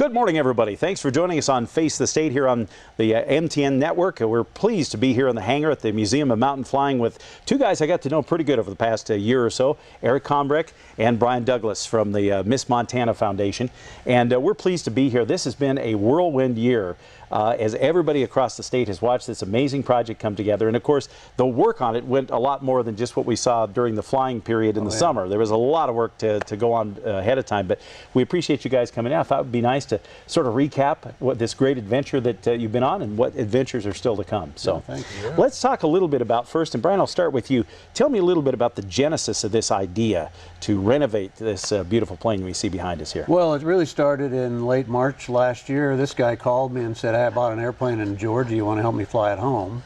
Good morning, everybody. Thanks for joining us on Face the State here on the MTN network. We're pleased to be here in the hangar at the Museum of Mountain Flying with two guys I got to know pretty good over the past year or so, Eric Combrecht and Brian Douglas from the Miss Montana Foundation. And we're pleased to be here. This has been a whirlwind year as everybody across the state has watched this amazing project come together. And of course, the work on it went a lot more than just what we saw during the flying period in the summer. There was a lot of work to go on ahead of time, but we appreciate you guys coming out. I thought it would be nice to sort of recap what this great adventure that you've been on and what adventures are still to come. So thank you. Yeah. Let's talk a little bit about first, and Brian, I'll start with you. Tell me a little bit about the genesis of this idea to renovate this beautiful plane we see behind us here. Well, it really started in late March last year. This guy called me and said, "Hey, I bought an airplane in Georgia. You want to help me fly it home?"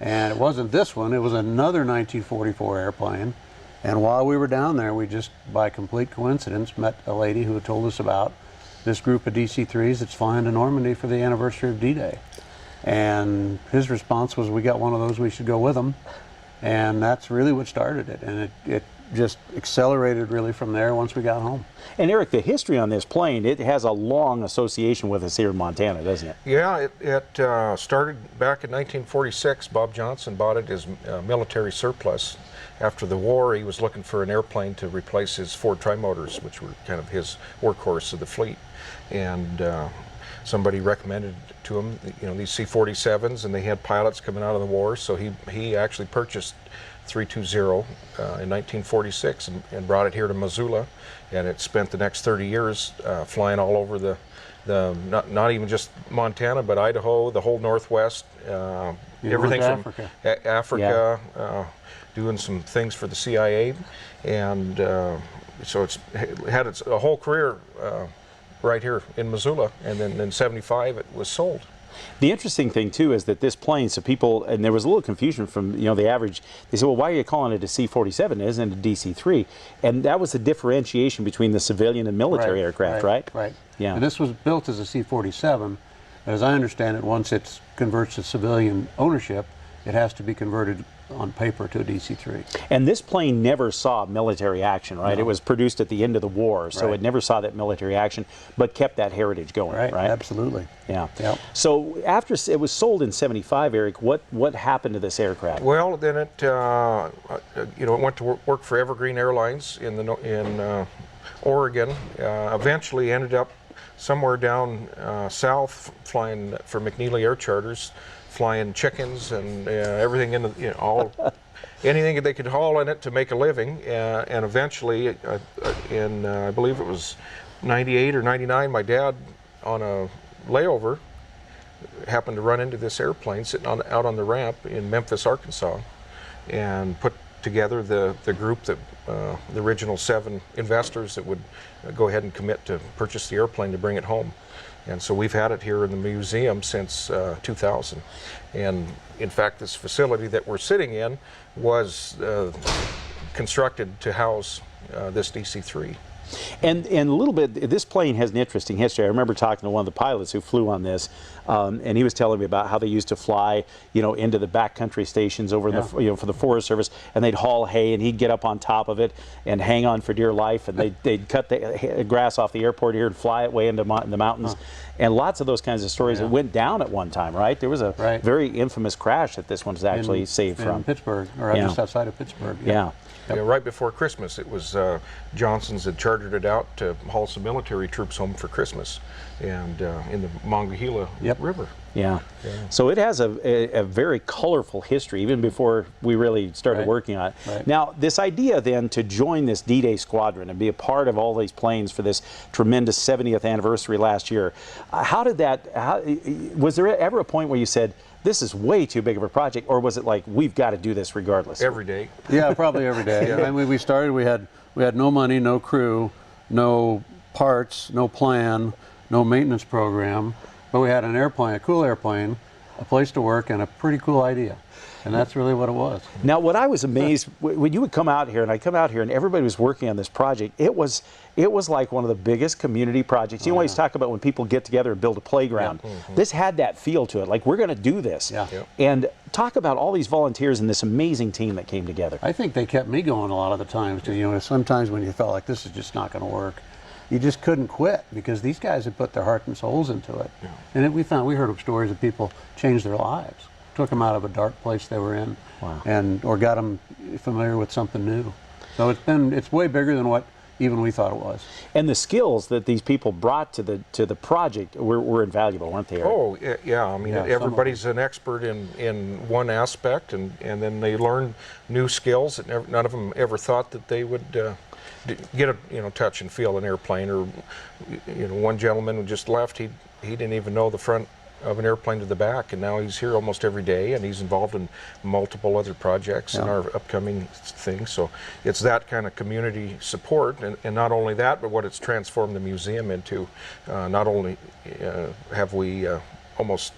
And it wasn't this one. It was another 1944 airplane. And while we were down there, we just, by complete coincidence, met a lady who had told us about this group of DC-3s that's flying to Normandy for the anniversary of D-Day. And his response was, "We got one of those, we should go with them." And that's really what started it. And it just accelerated really from there once we got home. And Eric, the history on this plane, it has a long association with us here in Montana, doesn't it? Yeah, it started back in 1946. Bob Johnson bought it as military surplus. After the war, he was looking for an airplane to replace his Ford Trimotors, which were kind of his workhorse of the fleet. And somebody recommended to him, you know, these C-47s, and they had pilots coming out of the war, so he actually purchased 320 in 1946 and brought it here to Missoula, and it spent the next 30 years flying all over not even just Montana, but Idaho, the whole Northwest, everything from Africa, doing some things for the CIA, and so it had a whole career right here in Missoula, and then in '75 it was sold. The interesting thing too is that this plane, so people, and there was a little confusion from the average, they said, well, why are you calling it a C-47? It isn't a DC-3? And that was the differentiation between the civilian and military aircraft, right? Right. Yeah. And this was built as a C-47, but as I understand it, once it converts to civilian ownership, it has to be converted on paper to a DC-3. And this plane never saw military action, right? No. It was produced at the end of the war, so it never saw that military action, but kept that heritage going, right? Absolutely. Yeah. Yep. So after it was sold in '75, Eric, what happened to this aircraft? Well, then it it went to work for Evergreen Airlines in Oregon. Eventually ended up somewhere down south, flying for McNeely Air Charters, flying chickens and everything in the, anything that they could haul in it to make a living. And eventually, I believe it was '98 or '99, my dad, on a layover, happened to run into this airplane sitting out on the ramp in Memphis, Arkansas, and put together the group that the original 7 investors that would go ahead and commit to purchase the airplane to bring it home. And so we've had it here in the museum since 2000. And in fact, this facility that we're sitting in was constructed to house this DC-3. And a little bit, this plane has an interesting history. I remember talking to one of the pilots who flew on this, and he was telling me about how they used to fly, into the backcountry stations over in the, for the Forest Service, and they'd haul hay, and he'd get up on top of it and hang on for dear life, and they'd cut the grass off the airport here and fly it way into the mountains. And lots of those kinds of stories that went down at one time, right? There was a very infamous crash that this one's actually saved from. In Pittsburgh, or just outside of Pittsburgh. Yeah. Yeah, right before Christmas, it was Johnson's had chartered it out to haul some military troops home for Christmas, and in the Monongahela River. Yeah. So it has a very colorful history, even before we really started working on it. Now, this idea then to join this D-Day squadron and be a part of all these planes for this tremendous 70th anniversary last year, how did that, was there ever a point where you said, this is way too big of a project, or was it like, we've got to do this regardless? Every day. Yeah, probably every day. I mean, we started, we had no money, no crew, no parts, no plan, no maintenance program, but we had an airplane, a cool airplane, a place to work, and a pretty cool idea. And that's really what it was. Now, what I was amazed, when you would come out here, and I'd come out here, and everybody was working on this project, it was like one of the biggest community projects. You always talk about when people get together and build a playground. This had that feel to it, like we're going to do this. And talk about all these volunteers and this amazing team that came together. I think they kept me going a lot of the times, too. Sometimes when you felt like this is just not going to work, you just couldn't quit because these guys had put their heart and souls into it. Yeah. And we heard of stories of people changed their lives, took them out of a dark place they were in, wow. or got them familiar with something new. So it's way bigger than what even we thought it was. And the skills that these people brought to the project were invaluable, weren't they, Eric? Oh, yeah. I mean, everybody's an expert in one aspect, and then they learn new skills that none of them ever thought that they would get a touch and feel an airplane. Or one gentleman who just left, he didn't even know the front of an airplane to the back, and now he's here almost every day, and he's involved in multiple other projects in our upcoming things. So it's that kind of community support, and not only that, but what it's transformed the museum into. Not only have we almost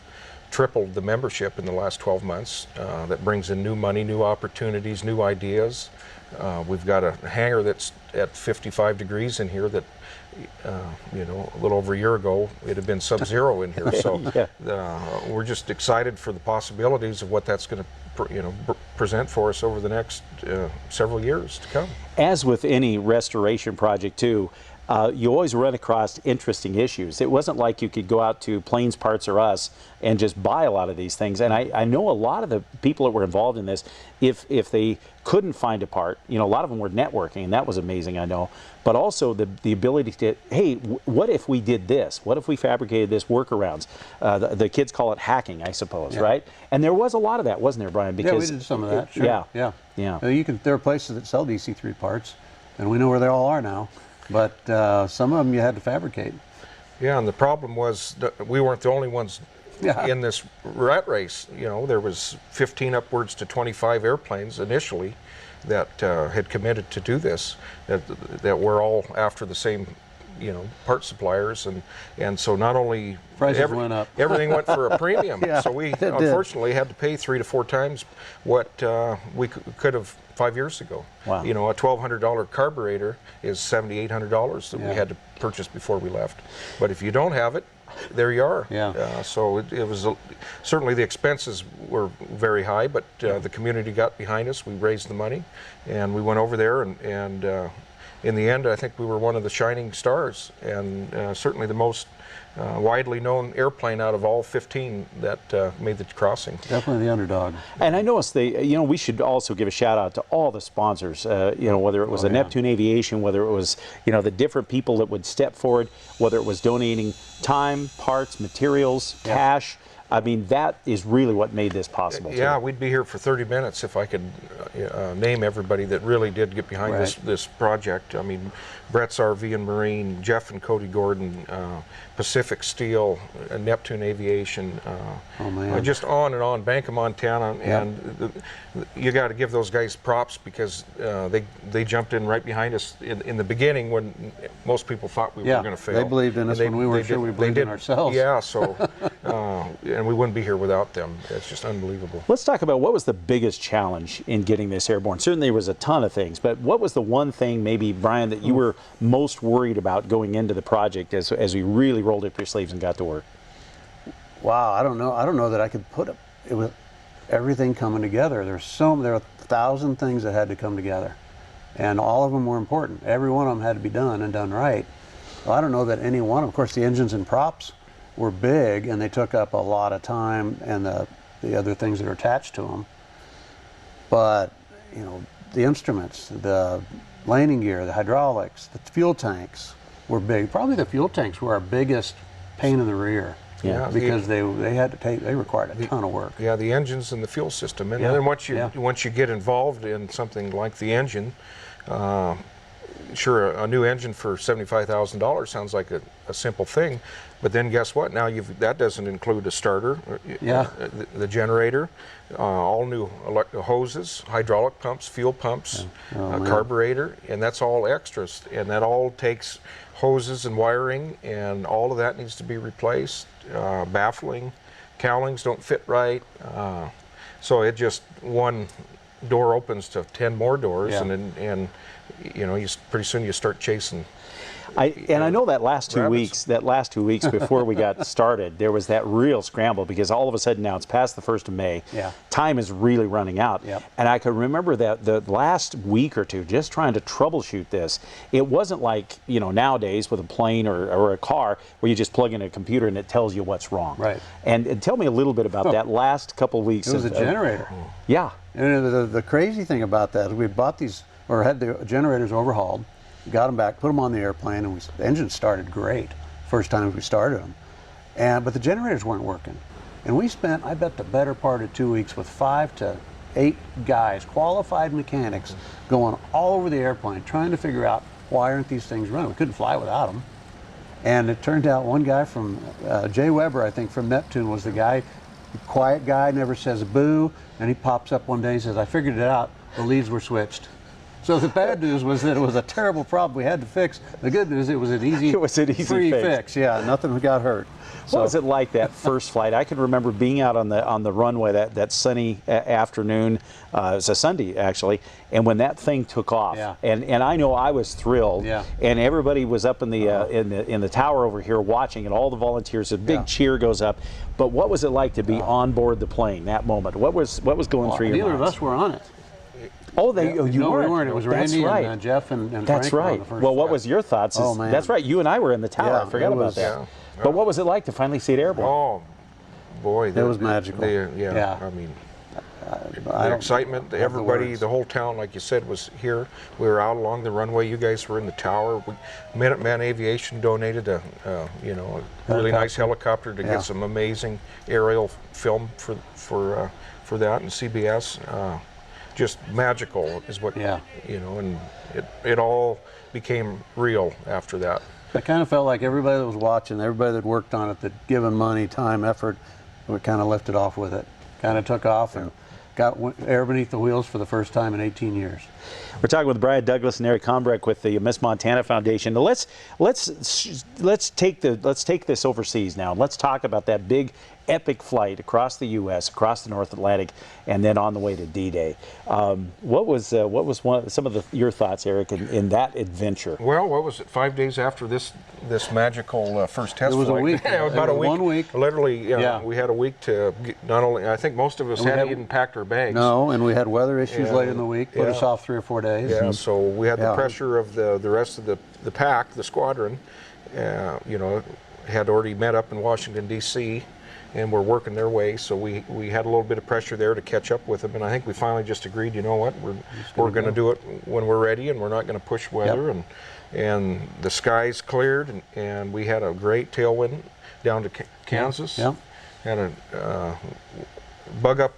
tripled the membership in the last 12 months, that brings in new money, new opportunities, new ideas. We've got a hangar that's at 55 degrees in here that a little over a year ago, it had been sub-zero in here. So we're just excited for the possibilities of what that's going to present for us over the next several years to come. As with any restoration project too, you always run across interesting issues. It wasn't like you could go out to Plains Parts or us and just buy a lot of these things. And I know a lot of the people that were involved in this, if they couldn't find a part, a lot of them were networking, and that was amazing, I know. But also the ability to, hey, what if we did this? What if we fabricated this workarounds? The kids call it hacking, I suppose, right? And there was a lot of that, wasn't there, Brian? Because, we did some of that, sure. Yeah. There are places that sell DC-3 parts, and we know where they all are now. But some of them you had to fabricate. Yeah, and the problem was that we weren't the only ones in this rat race. There was 15 upwards to 25 airplanes initially that had committed to do this, that were all after the same part suppliers, and so not only prices went up, everything went for a premium. So we unfortunately had to pay 3 to 4 times what we could have 5 years ago. Wow. A $1,200 carburetor is $7,800 that we had to purchase before we left. But if you don't have it, there you are. So it was certainly the expenses were very high, but the community got behind us. We raised the money, and we went over there, and in the end, I think we were one of the shining stars, and certainly the most widely known airplane out of all 15 that made the crossing. Definitely the underdog. And I noticed we should also give a shout out to all the sponsors, whether it was Neptune Aviation, whether it was, the different people that would step forward, whether it was donating time, parts, materials, cash. I mean, that is really what made this possible. Yeah, we'd be here for 30 minutes if I could name everybody that really did get behind this project. I mean, Brett's RV and Marine, Jeff and Cody Gordon, Pacific Steel, Neptune Aviation, just on and on, Bank of Montana, and you got to give those guys props because they jumped in right behind us in the beginning when most people thought we were going to fail. They believed in us when we weren't sure we believed in ourselves. Yeah, so and we wouldn't be here without them. It's just unbelievable. Let's talk about what was the biggest challenge in getting this airborne. Certainly there was a ton of things, but what was the one thing, maybe, Brian, that you were most worried about going into the project as we really rolled up your sleeves and got to work? Wow, I don't know that I could put it with everything coming together. There were 1,000 things that had to come together, and all of them were important. Every one of them had to be done and done right. Well, I don't know that any one. Of course, the engines and props were big, and they took up a lot of time, and the other things that are attached to them. But the instruments, the landing gear, the hydraulics, the fuel tanks were big. Probably the fuel tanks were our biggest pain in the rear. Because they required a ton of work. Yeah, the engines and the fuel system, and then once you get involved in something like the engine, sure, a new engine for $75,000 sounds like a simple thing, but then guess what? Now that doesn't include a starter, the generator, all new hoses, hydraulic pumps, fuel pumps, a carburetor, and that's all extras, and that all takes hoses and wiring, and all of that needs to be replaced. Baffling, cowlings don't fit right, so it just one door opens to 10 more doors, and pretty soon you start chasing. And I know that last 2 weeks, before we got started, there was that real scramble because all of a sudden now it's past the 1st of May. Yeah. Time is really running out. Yep. And I can remember that the last week or two, just trying to troubleshoot this, it wasn't like, you know, nowadays with a plane or a car where you just plug in a computer and it tells you what's wrong. Right. And tell me a little bit about that last couple of weeks. It was a generator. Yeah. And the crazy thing about that is we bought these, or had the generators overhauled, got them back, put them on the airplane, and the engines started great first time we started them. But the generators weren't working. And we spent, I bet, the better part of 2 weeks with 5 to 8 guys, qualified mechanics, going all over the airplane trying to figure out why aren't these things running. We couldn't fly without them. And it turned out one guy from, Jay Weber, I think, from Neptune was the guy, quiet guy, never says boo, and he pops up one day and says, I figured it out, the leads were switched. So the bad news was that it was a terrible problem we had to fix. The good news, it was an easy, free fix. Yeah, nothing got hurt. What was it like that first flight? I can remember being out on the runway that sunny afternoon. It was a Sunday actually, and when that thing took off, and I know I was thrilled. Yeah. And everybody was up in the tower over here watching, and all the volunteers. A big cheer goes up. But what was it like to be on board the plane that moment? What was going through your mind? Neither of us were on it. Oh, you weren't. We weren't. It was That's Randy right. and Jeff and That's Frank were on right. the first Well, what flight. was your thoughts? Oh, man. That's right. You and I were in the tower. Yeah, I forgot about that. Yeah. But what was it like to finally see it airborne? Oh, boy. It was magical. Yeah. I mean, the excitement, everybody, the whole town, like you said, was here. We were out along the runway. You guys were in the tower. Minuteman Aviation donated a really nice helicopter to get some amazing aerial film for that, and CBS. Just magical is what, and it all became real after that. I kind of felt like everybody that was watching, everybody that worked on it, that given money, time, effort, we kind of lifted off with it. Kind of took off and got air beneath the wheels for the first time in 18 years. We're talking with Brian Douglas and Eric Combrek with the Miss Montana Foundation. Now let's take this overseas now. Let's talk about that big epic flight across the U.S., across the North Atlantic, and then on the way to D-Day. What was some of your thoughts, Eric, in that adventure? Well, what was it? 5 days after this magical first test flight. It was a week. Yeah, about a week. 1 week. Literally, we had a week to not only. I think most of us hadn't even packed our bags. No, and we had weather issues late in the week, put us off 3 or 4 days. Yeah, so we had the pressure of the rest of the pack, the squadron. Had already met up in Washington D.C. and were working their way, so we had a little bit of pressure there to catch up with them, and I think we finally just agreed, you know what, we're going to do it when we're ready, and we're not going to push weather, and the skies cleared, and we had a great tailwind down to Kansas. Had a bug up,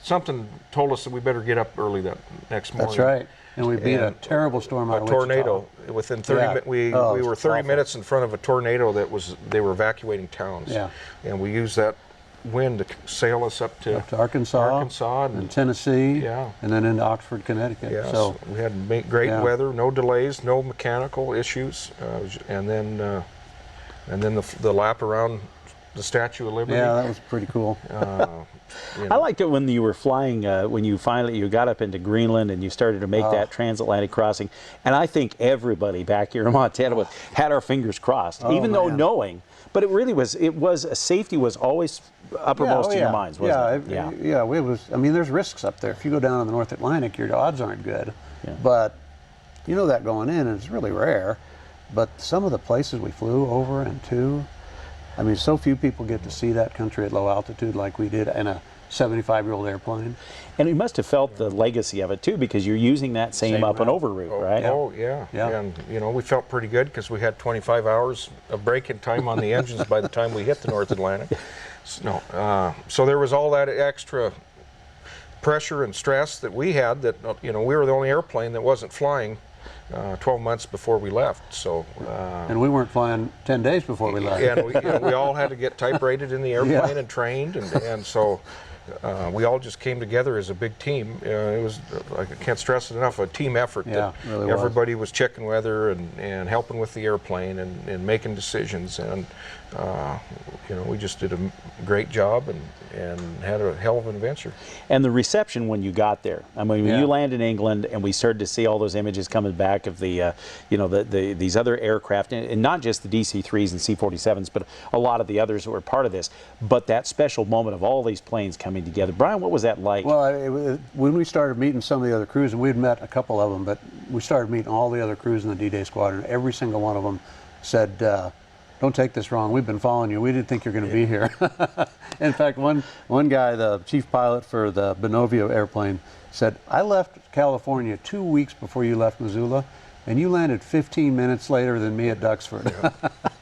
something told us that we better get up early that next morning. That's right. And we beat a terrible storm out of Wichita. Tornado. Within 30 minutes, we were 30 minutes in front of a tornado they were evacuating towns. Yeah. And we used that wind to sail us up to Arkansas and Tennessee, and then into Oxford, Connecticut. Yeah, so we had great weather, no delays, no mechanical issues, and then the lap around the Statue of Liberty. Yeah, that was pretty cool. I liked it when you were flying, when you got up into Greenland and you started to make that transatlantic crossing. And I think everybody back here in Montana had our fingers crossed, even though knowing. But it really was. Safety was always uppermost in your minds, wasn't it? Yeah. It was. I mean, there's risks up there. If you go down in the North Atlantic, your odds aren't good. Yeah. But you know that going in, and it's really rare. But some of the places we flew over and to. I mean, so few people get to see that country at low altitude like we did in a 75-year-old airplane. And you must have felt the legacy of it, too, because you're using that same up and over route, right? Oh, yeah. And we felt pretty good because we had 25 hours of braking time on the engines by the time we hit the North Atlantic. So there was all that extra pressure and stress that we had that, we were the only airplane that wasn't flying 12 months before we left, so and we weren't flying 10 days before we left. And we all had to get type rated in the airplane and trained, and so we all just came together as a big team. It was, I can't stress it enough, a team effort. Really everybody was checking weather and helping with the airplane and making decisions, and you know, we just did a great job and had a hell of an adventure. And the reception when you got there. I mean, when Yeah. you landed in England and we started to see all those images coming back of the, you know, these other aircraft, and not just the DC-3s and C-47s, but a lot of the others that were part of this. But that special moment of all these planes coming together. Brian, what was that like? Well, when we started meeting some of the other crews, and we'd met a couple of them, but we started meeting all the other crews in the D-Day Squadron. Every single one of them said, don't take this wrong. We've been following you. We didn't think you're going to be here. In fact, one guy, the chief pilot for the Bonovio airplane, said, I left California 2 weeks before you left Missoula, and you landed 15 minutes later than me at Duxford.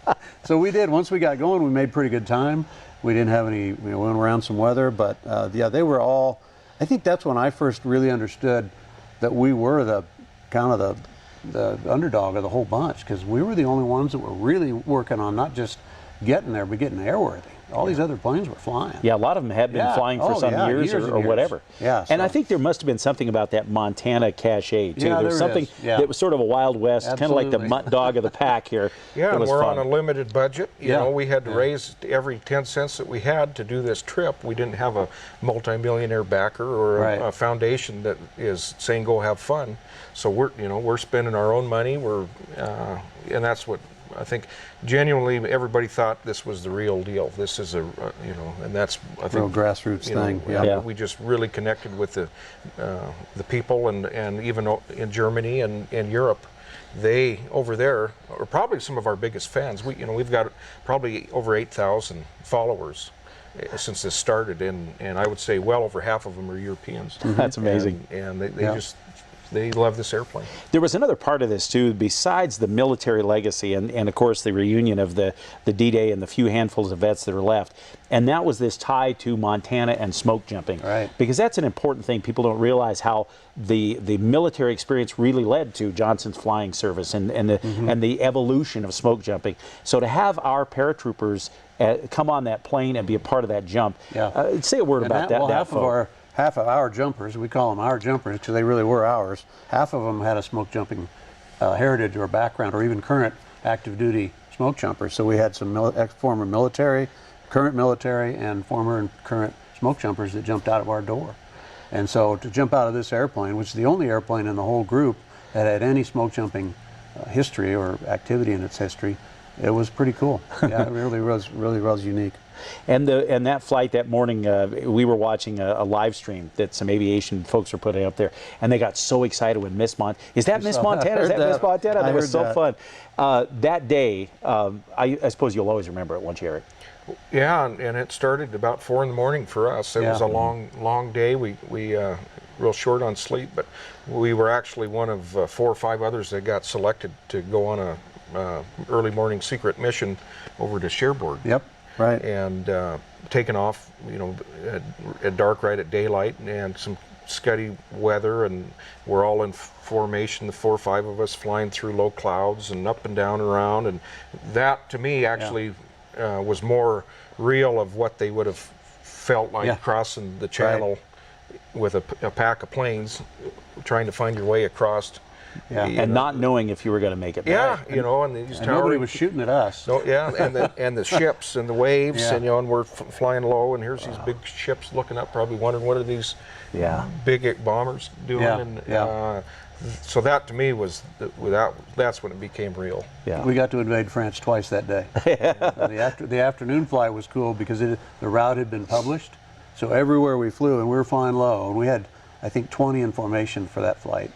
Yeah. So we did. Once we got going, we made pretty good time. We didn't have any, we went around some weather, but yeah, they were all, I think that's when I first really understood that we were the kind of the underdog of the whole bunch, because we were the only ones that were really working on not just getting there, but getting airworthy. All these other planes were flying. Yeah, a lot of them had been flying for some years or whatever. Yeah, and I think there must have been something about that Montana cachet too. Yeah, There's something that was sort of a Wild West, kind of like the mutt dog of the pack here. Yeah, and we're fun. on a limited budget. You know, we had to raise every 10 cents that we had to do this trip. We didn't have a multi-millionaire backer or a foundation that is saying go have fun. So we're spending our own money. And that's what I think. Genuinely, everybody thought this was the real deal. This is and that's I think real grassroots thing. Yeah, we just really connected with the people, and even in Germany and in Europe, they over there are probably some of our biggest fans. We've got probably over 8,000 followers since this started, and I would say well over half of them are Europeans. That's amazing. And they love this airplane. There was another part of this too, besides the military legacy and of course the reunion of the D-Day and the few handfuls of vets that are left, and that was this tie to Montana and smoke jumping. Right. Because that's an important thing. People don't realize how the military experience really led to Johnson's flying service and the evolution of smoke jumping. So to have our paratroopers come on that plane and be a part of that jump, say a word about that. Well, half of our jumpers, we call them our jumpers because they really were ours, half of them had a smoke jumping heritage or background, or even current active duty smoke jumpers. So we had some former military, current military, and former and current smoke jumpers that jumped out of our door. And so to jump out of this airplane, which is the only airplane in the whole group that had any smoke jumping history or activity in its history, it was pretty cool. Yeah, it really was unique. And that flight that morning, we were watching a live stream that some aviation folks were putting up there, and they got so excited when Miss Montana. Is that Miss Montana? Is that Miss Montana? That was so fun. That day, I suppose you'll always remember it, won't you, Eric? Yeah, and it started about 4 in the morning for us. It was a long day. We real short on sleep, but we were actually one of 4 or 5 others that got selected to go on a early morning secret mission over to Cherbourg. Yep. Right. And taken off, at dark, right at daylight, and some scuddy weather, and we're all in formation, the 4 or 5 of us flying through low clouds and up and down around, and that to me actually was more real of what they would have felt like crossing the channel with a pack of planes, trying to find your way across. Yeah. And not knowing if you were going to make it back. And these and nobody was shooting at us. No, and the ships and the waves, and we're flying low, and here's these big ships looking up, probably wondering what are these big bombers doing. So that to me was that's when it became real. Yeah. We got to invade France twice that day. The afternoon flight was cool because the route had been published, so everywhere we flew, and we were flying low, and we had I think 20 in formation for that flight.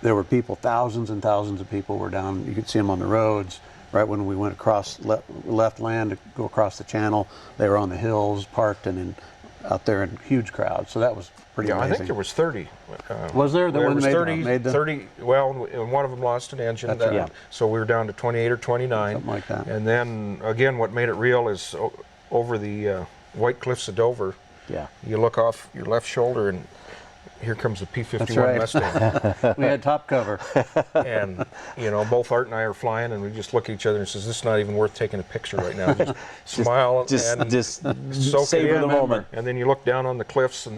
There were people, thousands and thousands of people were down. You could see them on the roads. Right when we went across left land to go across the channel, they were on the hills, parked, and out there in huge crowds. So that was pretty amazing. I think there was 30. Was there? There was 30. Well, and one of them lost an engine. So we were down to 28 or 29. Something like that. And then again, what made it real is over the White Cliffs of Dover. Yeah. You look off your left shoulder and here comes the P-51 Mustang. We had top cover. And, both Art and I are flying, and we just look at each other and says, this is not even worth taking a picture right now. Just smile and savor the moment. And then you look down on the cliffs, and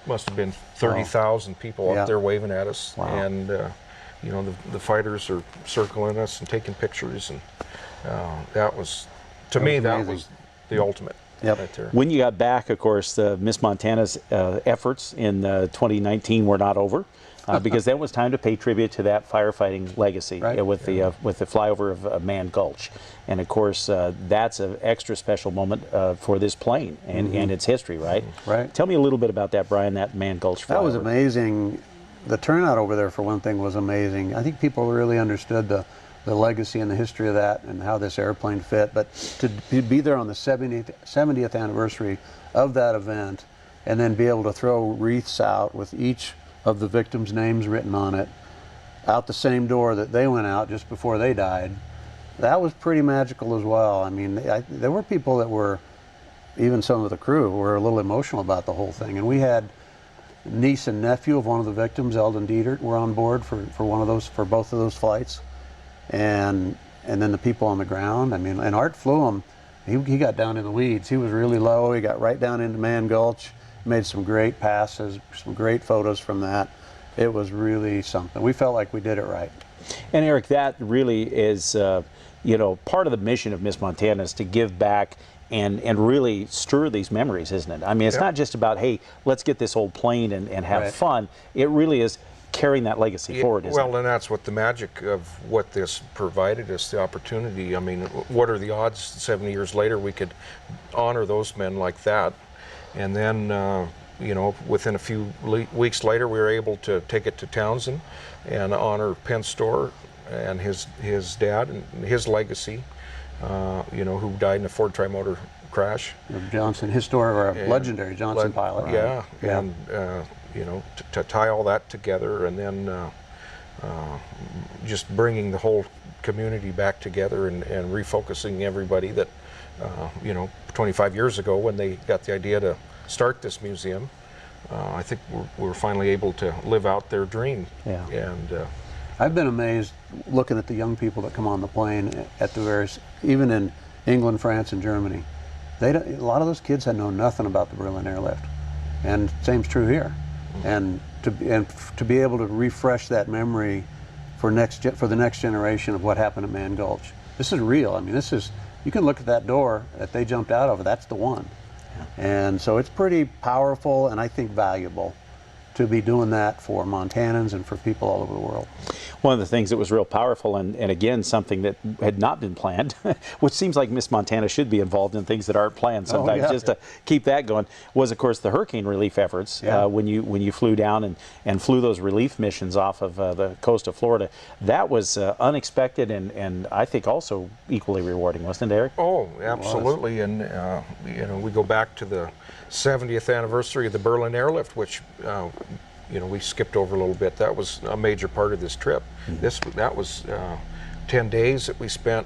must have been 30,000 people up there waving at us. Wow. And, the fighters are circling us and taking pictures. And that was to me, that amazing. was the ultimate. Yep. Right there. When you got back, of course, Miss Montana's efforts in 2019 were not over, because then it was time to pay tribute to that firefighting legacy, Right. with the flyover of Man Gulch, and of course that's an extra special moment for this plane and its history, right? Right. Tell me a little bit about that, Brian. That Man Gulch flyover. That was amazing. The turnout over there, for one thing, was amazing. I think people really understood the legacy and the history of that and how this airplane fit. But to be there on the 70th anniversary of that event, and then be able to throw wreaths out with each of the victims' names written on it, out the same door that they went out just before they died, that was pretty magical as well. I mean, there were people that were, even some of the crew, were a little emotional about the whole thing. And we had niece and nephew of one of the victims, Eldon Dietert, were on board for both of those flights. And then the people on the ground. I mean, and Art flew him. He got down in the weeds. He was really low. He got right down into Man Gulch, made some great passes, some great photos from that. It was really something. We felt like we did it right. And Eric, that really is, part of the mission of Miss Montana is to give back and really stir these memories, isn't it? I mean, it's not just about, hey, let's get this old plane and have Right. fun. It really is carrying that legacy forward, isn't Well, and that's what the magic of what this provided us, the opportunity. I mean, what are the odds 70 years later we could honor those men like that? And then, within a few weeks later, we were able to take it to Townsend and honor Penn Store and his dad and his legacy, who died in a Ford Tri-Motor crash. Johnson, legendary Johnson pilot. Yeah, Yeah. and to tie all that together, and then just bringing the whole community back together and refocusing everybody that, 25 years ago when they got the idea to start this museum, I think we're finally able to live out their dream. Yeah. And I've been amazed looking at the young people that come on the plane at the various, even in England, France, and Germany. A lot of those kids had known nothing about the Berlin airlift, and same's true here. And to be able to refresh that memory for the next generation of what happened at Man Gulch. This is real. I mean, you can look at that door that they jumped out of. That's the one. And so it's pretty powerful and I think valuable to be doing that for Montanans and for people all over the world. One of the things that was real powerful, and again, something that had not been planned, which seems like Miss Montana should be involved in things that aren't planned sometimes, just to keep that going, was of course the hurricane relief efforts. When you flew down and flew those relief missions off of the coast of Florida. That was unexpected and I think also equally rewarding, wasn't it, Eric? Oh, absolutely. And we go back to the 70th anniversary of the Berlin airlift, which we skipped over a little bit. That was a major part of this trip. That was 10 days that we spent,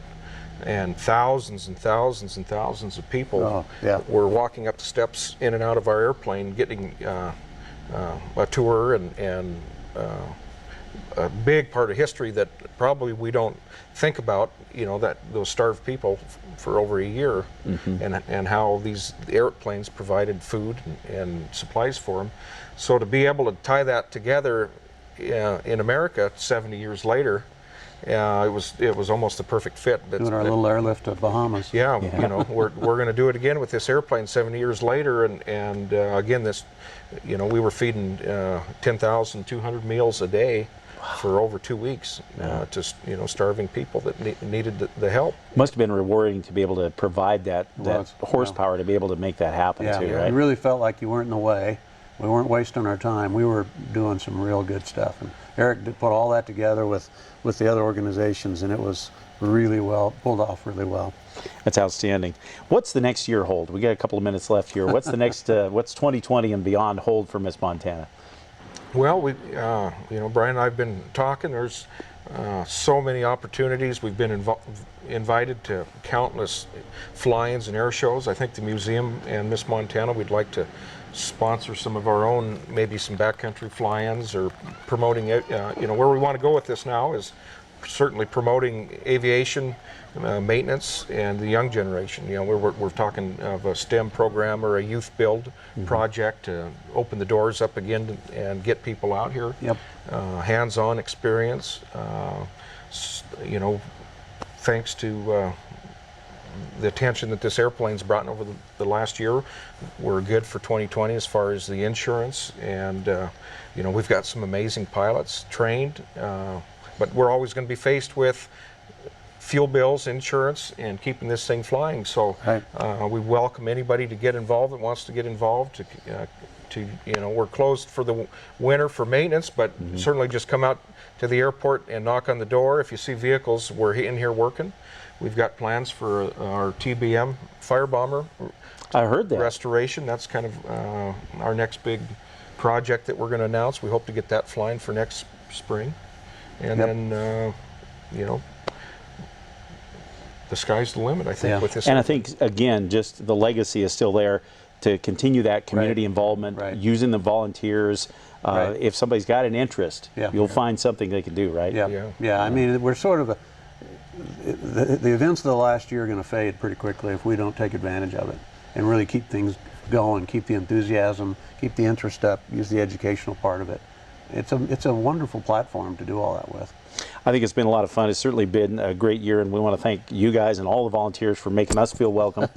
and thousands and thousands and thousands of people were walking up the steps in and out of our airplane, getting a tour and a big part of history that probably we don't think about, that those starved people for over a year, and how these airplanes provided food and supplies for them. So to be able to tie that together in America 70 years later, it was almost a perfect fit. Doing our little airlift to Bahamas. Yeah, we're going to do it again with this airplane 70 years later, and again we were feeding 10,200 meals a day for over 2 weeks to starving people that needed the help. Must have been rewarding to be able to provide that horsepower to be able to make that happen too, right? You really felt like you weren't in the way. We weren't wasting our time. We were doing some real good stuff. And Eric did put all that together with the other organizations, and it was really pulled off really well. That's outstanding. What's the next year hold? We got a couple of minutes left here. What's the next, what's 2020 and beyond hold for Miss Montana? Well, Brian and I have been talking. There's so many opportunities. We've been invited to countless fly-ins and air shows. I think the museum and Miss Montana, we'd like to sponsor some of our own, maybe some backcountry fly-ins, or promoting it. Where we want to go with this now is certainly promoting aviation maintenance and the young generation. We're talking of a STEM program or a youth build project to open the doors up again and get people out here. Hands-on experience. Thanks to the attention that this airplane's brought over the last year. We're good for 2020 as far as the insurance, and you know, we've got some amazing pilots trained, but we're always going to be faced with fuel bills, insurance, and keeping this thing flying. So we welcome anybody to get involved that wants to get involved. You know, we're closed for the winter for maintenance, but certainly just come out to the airport and knock on the door. If you see vehicles, we're in here working. We've got plans for our TBM fire bomber. I heard that. Restoration. That's kind of our next big project that we're going to announce. We hope to get that flying for next spring, and then you know, the sky's the limit, I think, with this. And I think, again, just the legacy is still there to continue that community involvement, using the volunteers. If somebody's got an interest, you'll find something they can do, right? Yeah. I mean, we're sort of the events of the last year are going to fade pretty quickly if we don't take advantage of it and really keep things going, keep the enthusiasm, keep the interest up, use the educational part of it. It's a wonderful platform to do all that with. I think it's been a lot of fun. It's certainly been a great year, and we want to thank you guys and all the volunteers for making us feel welcome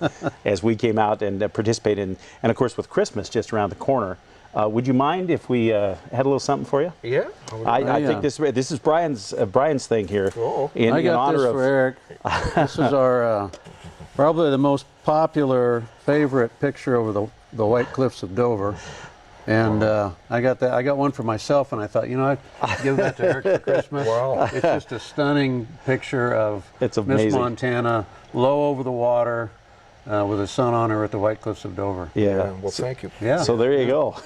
as we came out and participated in. And of course, with Christmas just around the corner, would you mind if we had a little something for you? Yeah. I think this is Brian's thing here. I got this for Eric. This is our probably the most popular favorite picture over the White Cliffs of Dover. And I got one for myself, and I thought, you know, I'd give that to Eric for Christmas. Wow. It's just a stunning picture of Miss Montana, low over the water, with the sun on her at the White Cliffs of Dover. Yeah. Well, thank you. Yeah. So there you go.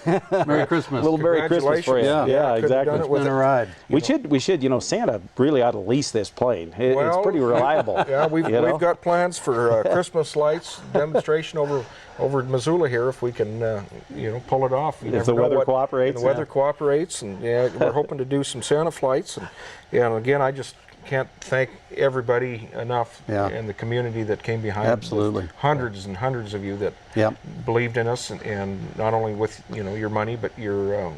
Merry Christmas. A little Merry Christmas for you. Yeah, exactly. It's been a ride. We should, you know, Santa really ought to lease this plane. It's pretty reliable. Yeah, we've got plans for Christmas lights demonstration over at Missoula here, if we can, you know, pull it off. If the weather cooperates. The weather cooperates, and we're hoping to do some Santa flights. And again, I just can't thank everybody enough in the community that came behind. Absolutely. Hundreds and hundreds of you that believed in us, and not only with, you know, your money, but your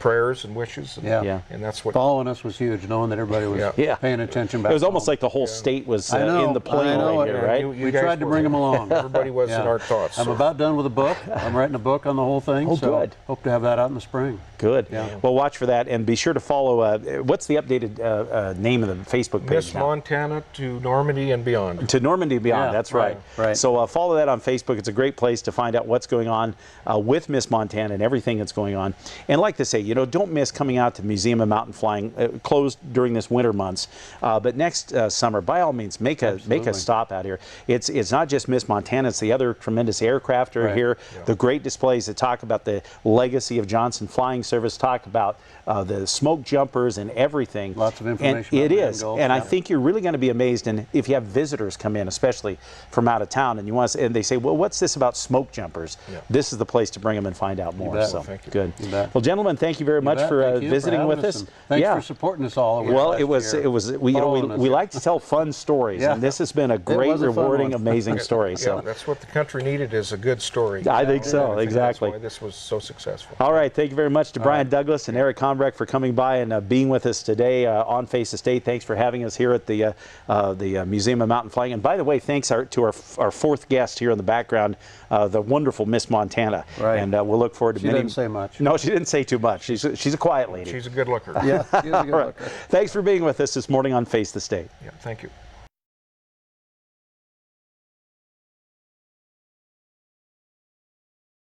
prayers and wishes. And that's what following us was huge, knowing that everybody was paying attention back. It was almost like the whole state was in the plane right here, right? We tried to bring them along. Everybody was in our thoughts. I'm about done with the book. I'm writing a book on the whole thing. Oh, so good. Hope to have that out in the spring. Good. Well, watch for that, and be sure to follow. What's the updated name of the Facebook page Miss now? Montana to Normandy and beyond. To Normandy and beyond. That's right. So follow that on Facebook. It's a great place to find out what's going on with Miss Montana and everything that's going on. And like to say, you know, don't miss coming out to the Museum of Mountain Flying, closed during this winter months. But next summer, by all means, make a stop out here. It's not just Miss Montana. It's the other tremendous aircraft are here. The great displays that talk about the legacy of Johnson Flying Service, talk about the smoke jumpers and everything. Lots of information. And it is. And I think you're really going to be amazed, and if you have visitors come in, especially from out of town, and and they say, well, what's this about smoke jumpers? This is the place to bring them and find out more. So thank you. Good. Well, gentlemen, thank you very much for visiting with us. Thanks for supporting us all. Well, it was we like to tell fun stories, and this has been a great, rewarding, amazing story. So that's what the country needed, is a good story. I think so. Exactly. That's why this was so successful. All right. Thank you very much to Brian Douglas and Eric Combrecht for coming by and being with us today on Face the State. Thanks for having us here at the Museum of Mountain Flying. And by the way, thanks to our fourth guest here in the background, the wonderful Miss Montana. And we'll look forward to She didn't say much. No, she didn't say too much. She's a quiet lady. She's a good looker. Yeah, she's a good looker. Thanks for being with us this morning on Face the State. Yeah, thank you.